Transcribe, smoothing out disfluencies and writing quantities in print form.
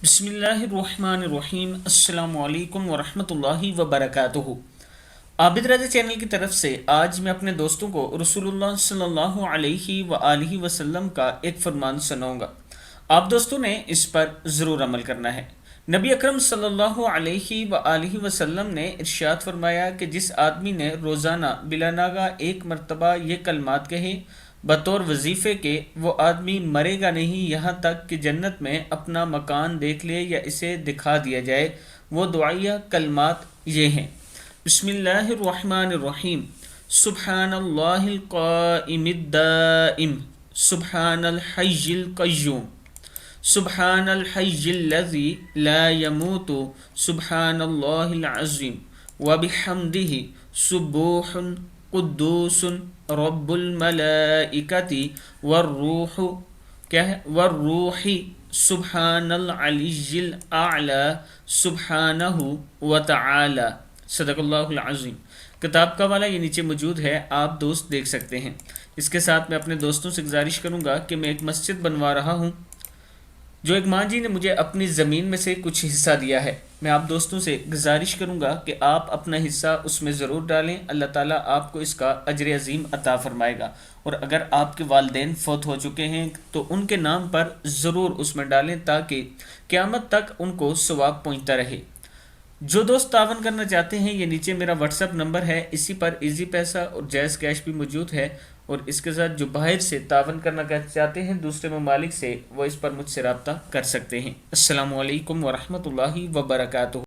بسم اللہ الرحمن الرحیم، السلام علیکم ورحمۃ اللہ وبرکاتہ۔ عابد رضا چینل کی طرف سے آج میں اپنے دوستوں کو رسول اللہ صلی اللہ علیہ وآلہ وسلم کا ایک فرمان سناؤں گا۔ آپ دوستوں نے اس پر ضرور عمل کرنا ہے۔ نبی اکرم صلی اللہ علیہ وآلہ وسلم نے ارشاد فرمایا کہ جس آدمی نے روزانہ بلا ناغہ ایک مرتبہ یہ کلمات کہے بطور وظیفے کے، وہ آدمی مرے گا نہیں یہاں تک کہ جنت میں اپنا مکان دیکھ لے یا اسے دکھا دیا جائے۔ وہ دعائیہ کلمات یہ ہیں: بسم اللہ الرحمن الرحیم، سبحان اللہ القائم الدائم، سبحان الحی القیوم، سبحان الحی الذی لا يموت، سبحان اللہ العظیم وبحمدہ، سبوح قدوس رب الملائکۃ والروح، کیا ہے، والروح، سبحان العلی الاعلی، سبحانہ وتعالی۔ صدق اللہ العظیم۔ کتاب کا حوالہ یہ نیچے موجود ہے، آپ دوست دیکھ سکتے ہیں۔ اس کے ساتھ میں اپنے دوستوں سے گزارش کروں گا کہ میں ایک مسجد بنوا رہا ہوں جو ایک ماں جی نے مجھے اپنی زمین میں سے کچھ حصہ دیا ہے۔ میں آپ دوستوں سے گزارش کروں گا کہ آپ اپنا حصہ اس میں ضرور ڈالیں، اللہ تعالیٰ آپ کو اس کا اجر عظیم عطا فرمائے گا۔ اور اگر آپ کے والدین فوت ہو چکے ہیں تو ان کے نام پر ضرور اس میں ڈالیں تاکہ قیامت تک ان کو ثواب پہنچتا رہے۔ جو دوست تعاون کرنا چاہتے ہیں، یہ نیچے میرا واٹس ایپ نمبر ہے، اسی پر ایزی پیسہ اور جائز کیش بھی موجود ہے۔ اور اس کے ساتھ جو باہر سے تعاون کرنا چاہتے ہیں دوسرے ممالک سے، وہ اس پر مجھ سے رابطہ کر سکتے ہیں۔ السلام علیکم ورحمۃ اللہ وبرکاتہ۔